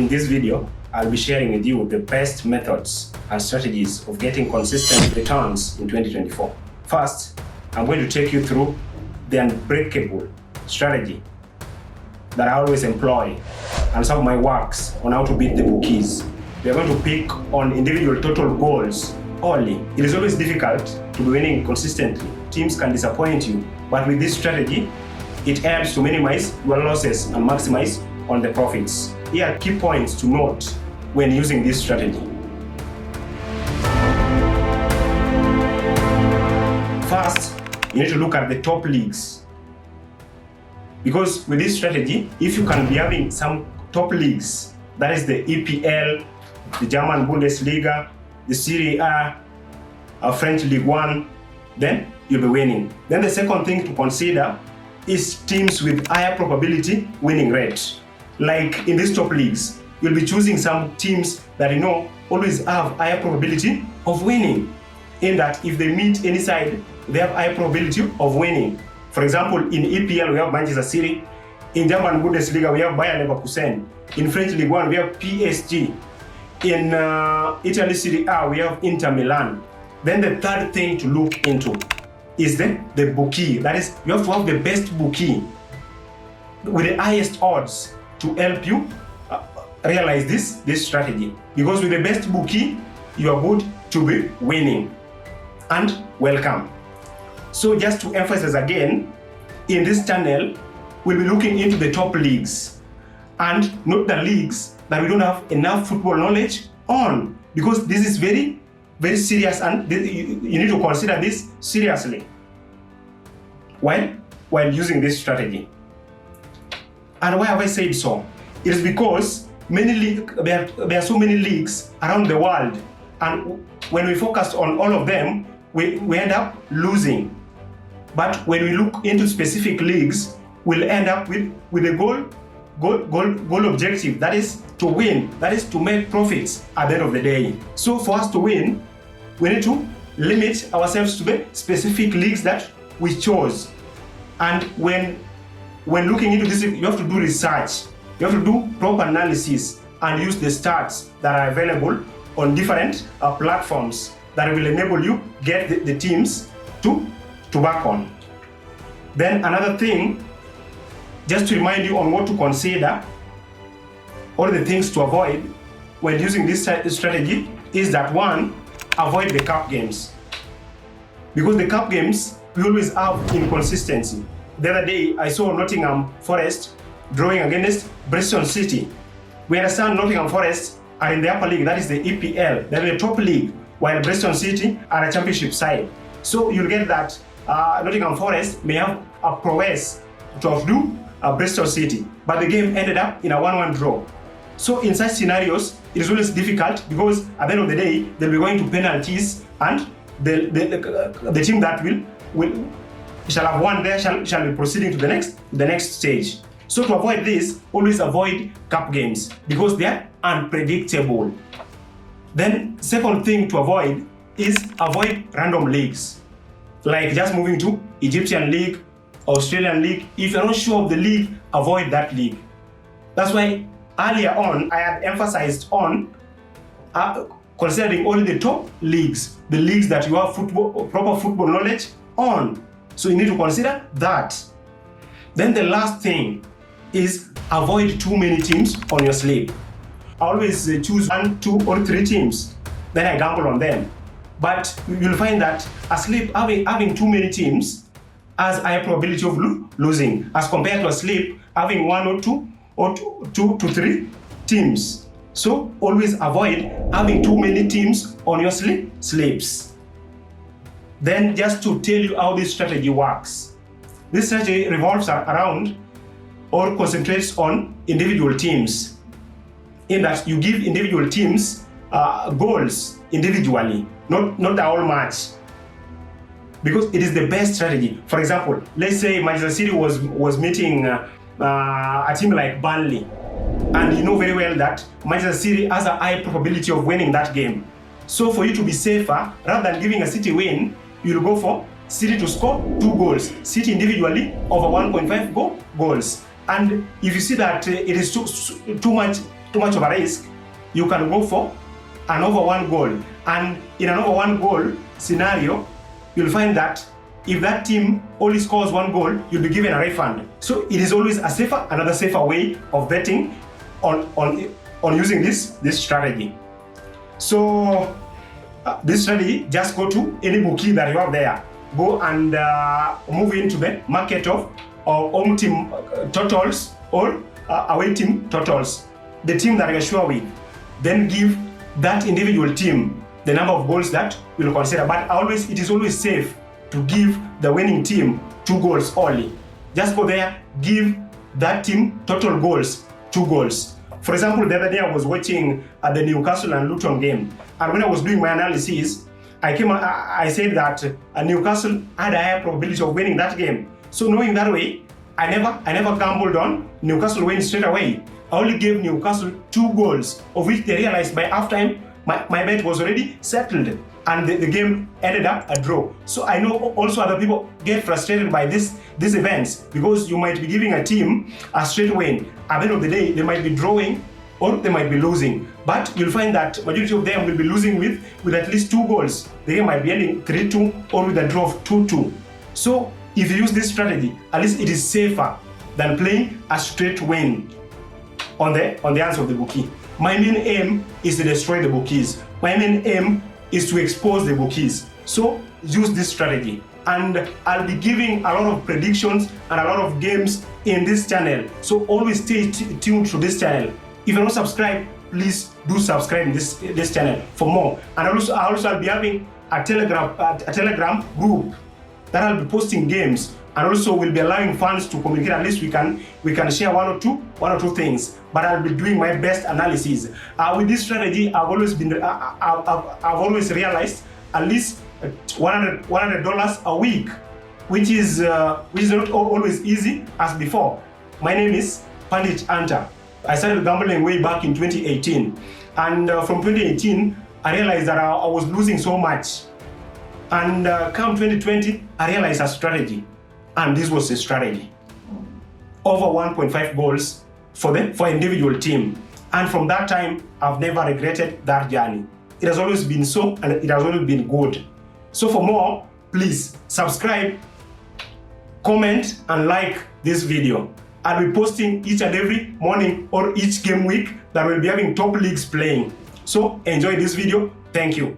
In this video, I'll be sharing with you the best methods and strategies of getting consistent returns in 2024. First, I'm going to take you through the unbreakable strategy that I always employ and some of my works on how to beat the bookies. We are going to pick on individual total goals only. It is always difficult to be winning consistently. Teams can disappoint you, but with this strategy, it helps to minimize your losses and maximize on the profits. Here are key points to note when using this strategy. First, you need to look at the top leagues. Because with this strategy, if you can be having some top leagues, that is the EPL, the German Bundesliga, the Serie A, French League 1, then you'll be winning. Then the second thing to consider is teams with higher probability winning rate. Like in these top leagues, you'll be choosing some teams that you know always have higher probability of winning. In that if they meet any side, they have high probability of winning. For example, in EPL we have Manchester City. In German Bundesliga we have Bayern Leverkusen. In French League 1 we have PSG. In Italy Serie A we have Inter Milan. Then the third thing to look into is the bookie. That is, you have to have the best bookie with the highest odds to help you realize this strategy. Because with the best bookie, you are good to be winning. And welcome. So just to emphasize again, in this channel, we'll be looking into the top leagues. And not the leagues that we don't have enough football knowledge on. Because this is very, very serious and you need to consider this seriously while using this strategy. And why have I said so? It is because there are so many leagues around the world, and when we focus on all of them, we end up losing. But when we look into specific leagues, we'll end up with a goal objective, that is to win, that is to make profits at the end of the day. So for us to win, we need to limit ourselves to the specific leagues that we chose. And when looking into this, you have to do research. You have to do proper analysis and use the stats that are available on different platforms that will enable you get the teams to back on. Then another thing, just to remind you on what to consider, all the things to avoid when using this strategy is that one, avoid the cup games. Because the cup games, we always have inconsistency. The other day, I saw Nottingham Forest drawing against Bristol City. We understand Nottingham Forest are in the upper league, that is the EPL, they're in the top league, while Bristol City are a championship side. So you'll get that Nottingham Forest may have a prowess to outdo Bristol City, but the game ended up in a 1-1 draw. So in such scenarios, it is always difficult because at the end of the day, they'll be going to penalties, and the team that shall have won there shall be proceeding to the next stage. So to avoid this, always avoid cup games because they are unpredictable. Then second thing to avoid is avoid random leagues, like just moving to Egyptian league, Australian league. If you're not sure of the league, avoid that league. That's why earlier on I had emphasized on considering only the top leagues, the leagues that you have proper football knowledge on. So you need to consider that. Then the last thing is avoid too many teams on your slate. I always choose 1, 2, or 3 teams, then I gamble on them. But you'll find that a slate having too many teams has a high probability of losing as compared to a slate having 1 or 2 to 3 teams. So always avoid having too many teams on your slates. Then just to tell you how this strategy works. This strategy revolves around or concentrates on individual teams, in that you give individual teams goals individually, not the whole match, because it is the best strategy. For example, let's say Manchester City was meeting a team like Burnley, and you know very well that Manchester City has a high probability of winning that game. So for you to be safer, rather than giving a City win, you'll go for City to score 2 goals, City individually over 1.5 goals. And if you see that it is too much too much of a risk, you can go for an over 1 goal. And in an over 1 goal scenario, you'll find that if that team only scores 1 goal, you'll be given a refund. So it is always another safer way of betting on using this strategy. So this strategy, just go to any bookie that you have there. Go and move into the market of home team totals or away team totals, the team that you're sure with. Then give that individual team the number of goals that you'll consider. But it is always safe to give the winning team 2 goals only. Just go there, give that team total goals, 2 goals. For example, the other day I was watching the Newcastle and Luton game, and when I was doing my analysis, I said that Newcastle had a higher probability of winning that game. So knowing that way, I never gambled on Newcastle winning straight away. I only gave Newcastle 2 goals, of which they realized by halftime my bet was already settled, and the game ended up a draw. So I know also other people get frustrated by these events, because you might be giving a team a straight win. At the end of the day, they might be drawing or they might be losing. But you'll find that majority of them will be losing with at least 2 goals. The game might be ending 3-2 or with a draw of 2-2. So if you use this strategy, at least it is safer than playing a straight win on the hands of the bookie. My main aim is to destroy the bookies. My main aim is to expose the bookies. So use this strategy. And I'll be giving a lot of predictions and a lot of games in this channel. So always stay tuned to this channel. If you're not subscribed, please do subscribe in this channel for more. And also I'll be having a Telegram group that I'll be posting games, and also we'll be allowing fans to communicate. At least we can share one or two things. But I'll be doing my best analysis. With this strategy, I've always realized at least $100 a week, which is not always easy as before. My name is Pundithunter. I started gambling way back in 2018, and from 2018 I realized that I was losing so much. And come 2020, I realized a strategy, and this was a strategy. Over 1.5 goals for individual team. And from that time, I've never regretted that journey. It has always been so, and it has always been good. So for more, please subscribe, comment, and like this video. I'll be posting each and every morning or each game week that we'll be having top leagues playing. So enjoy this video. Thank you.